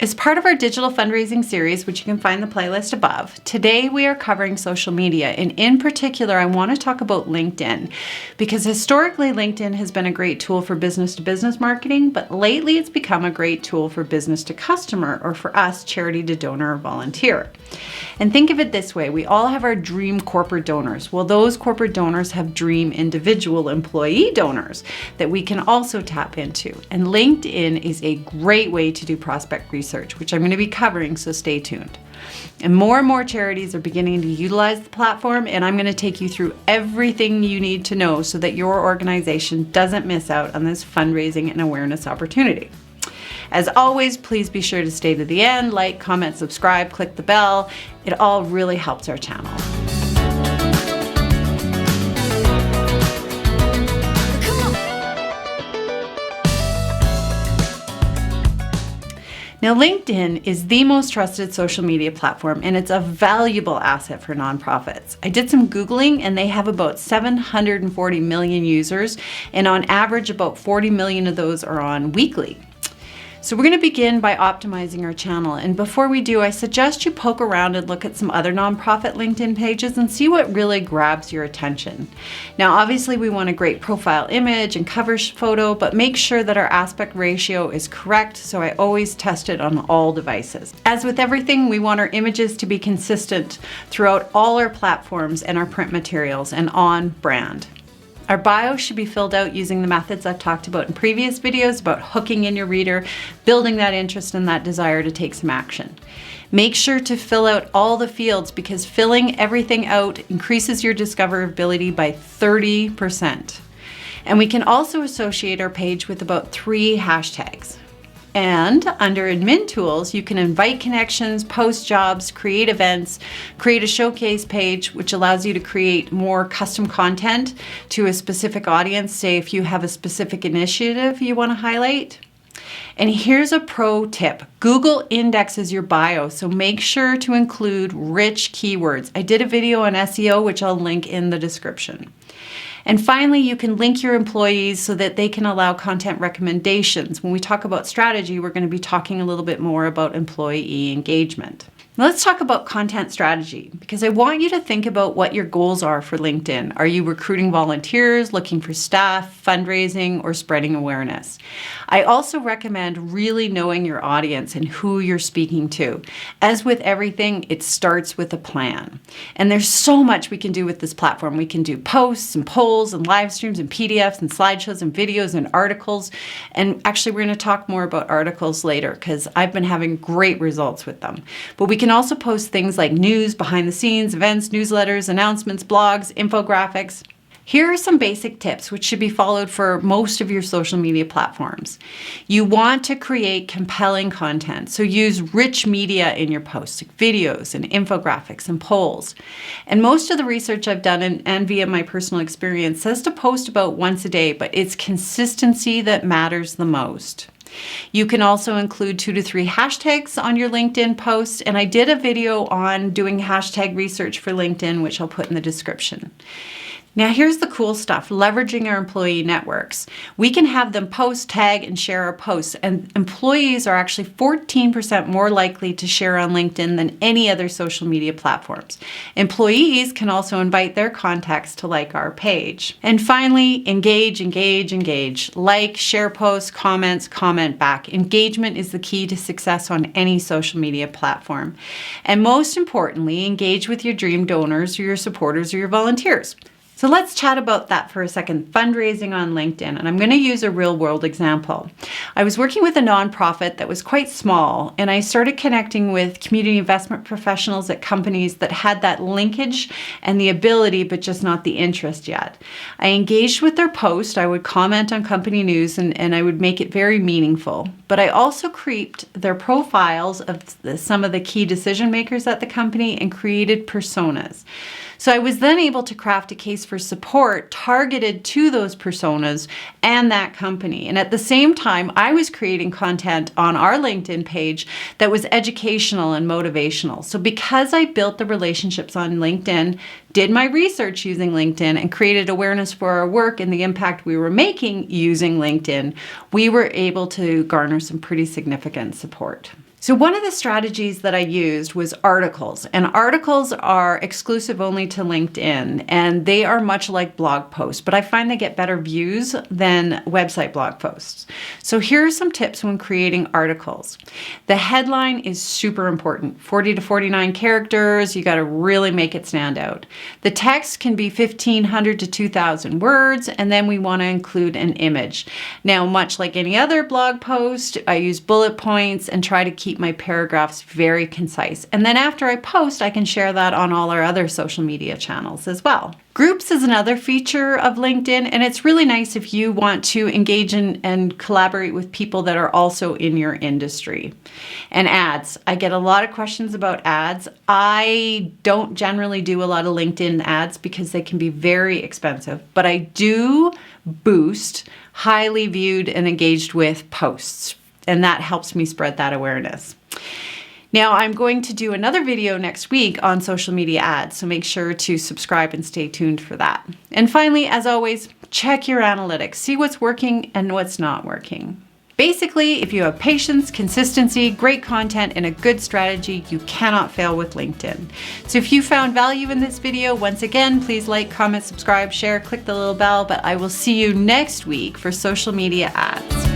As part of our digital fundraising series, which you can find the playlist above, today we are covering social media, and in particular I want to talk about LinkedIn, because historically LinkedIn has been a great tool for business-to-business marketing, but lately it's become a great tool for business-to-customer, or for us, charity-to-donor or volunteer. And think of it this way, we all have our dream corporate donors. Well, those corporate donors have dream individual employee donors that we can also tap into. And LinkedIn is a great way to do prospect research, which I'm going to be covering, so stay tuned. And more charities are beginning to utilize the platform, and I'm going to take you through everything you need to know so that your organization doesn't miss out on this fundraising and awareness opportunity. As always, please be sure to stay to the end, like, comment, subscribe, click the bell. It all really helps our channel. Now, LinkedIn is the most trusted social media platform, and it's a valuable asset for nonprofits. I did some Googling, and they have about 740 million users, and on average, about 40 million of those are on weekly. So we're going to begin by optimizing our channel, and before we do, I suggest you poke around and look at some other nonprofit LinkedIn pages and see what really grabs your attention. Now, obviously we want a great profile image and cover photo, but make sure that our aspect ratio is correct, so I always test it on all devices. As with everything, we want our images to be consistent throughout all our platforms and our print materials and on brand. Our bio should be filled out using the methods I've talked about in previous videos about hooking in your reader, building that interest and that desire to take some action. Make sure to fill out all the fields, because filling everything out increases your discoverability by 30%. And we can also associate our page with about 3 hashtags. And under admin tools, you can invite connections, post jobs, create events, create a showcase page, which allows you to create more custom content to a specific audience, say if you have a specific initiative you want to highlight. And here's a pro tip. Google indexes your bio, so make sure to include rich keywords. I did a video on SEO, which I'll link in the description. And finally, you can link your employees so that they can allow content recommendations. When we talk about strategy, we're going to be talking a little bit more about employee engagement. Now let's talk about content strategy, because I want you to think about what your goals are for LinkedIn. Are you recruiting volunteers, looking for staff, fundraising, or spreading awareness? I also recommend really knowing your audience and who you're speaking to. As with everything, it starts with a plan. And there's so much we can do with this platform. We can do posts and polls and live streams and PDFs and slideshows and videos and articles. And actually, we're going to talk more about articles later, because I've been having great results with them. But we can also post things like news, behind the scenes, events, newsletters, announcements, blogs, infographics. Here are some basic tips which should be followed for most of your social media platforms. You want to create compelling content, so use rich media in your posts, like videos and infographics and polls. And most of the research I've done and via my personal experience says to post about once a day, but it's consistency that matters the most. You can also include 2 to 3 hashtags on your LinkedIn posts, and I did a video on doing hashtag research for LinkedIn, which I'll put in the description. Now here's the cool stuff, leveraging our employee networks. We can have them post, tag, and share our posts, and employees are actually 14% more likely to share on LinkedIn than any other social media platforms. Employees can also invite their contacts to like our page. And finally, engage. Like, share posts, comments, comment back. Engagement is the key to success on any social media platform. And most importantly, engage with your dream donors or your supporters or your volunteers. So let's chat about that for a second, fundraising on LinkedIn. And I'm going to use a real world example. I was working with a nonprofit that was quite small, and I started connecting with community investment professionals at companies that had that linkage and the ability, but just not the interest yet. I engaged with their post. I would comment on company news and I would make it very meaningful. But I also created their profiles of some of the key decision makers at the company and created personas. So I was then able to craft a case for support targeted to those personas and that company. And at the same time, I was creating content on our LinkedIn page that was educational and motivational. So because I built the relationships on LinkedIn, did my research using LinkedIn, and created awareness for our work and the impact we were making using LinkedIn, we were able to garner some pretty significant support. So one of the strategies that I used was articles, and articles are exclusive only to LinkedIn, and they are much like blog posts, but I find they get better views than website blog posts. So here are some tips when creating articles. The headline is super important, 40 to 49 characters. You got to really make it stand out. The text can be 1,500 to 2,000 words, and then we want to include an image. Now, much like any other blog post, I use bullet points and try to keep my paragraphs very concise. And then after I post, I can share that on all our other social media channels as well. Groups is another feature of LinkedIn, and it's really nice if you want to engage in and collaborate with people that are also in your industry. And ads. I get a lot of questions about ads. I don't generally do a lot of LinkedIn ads because they can be very expensive, but I do boost highly viewed and engaged with posts, and that helps me spread that awareness. Now, I'm going to do another video next week on social media ads, so make sure to subscribe and stay tuned for that. And finally, as always, check your analytics. See what's working and what's not working. Basically, if you have patience, consistency, great content, and a good strategy, you cannot fail with LinkedIn. So if you found value in this video, once again, please like, comment, subscribe, share, click the little bell, but I will see you next week for social media ads.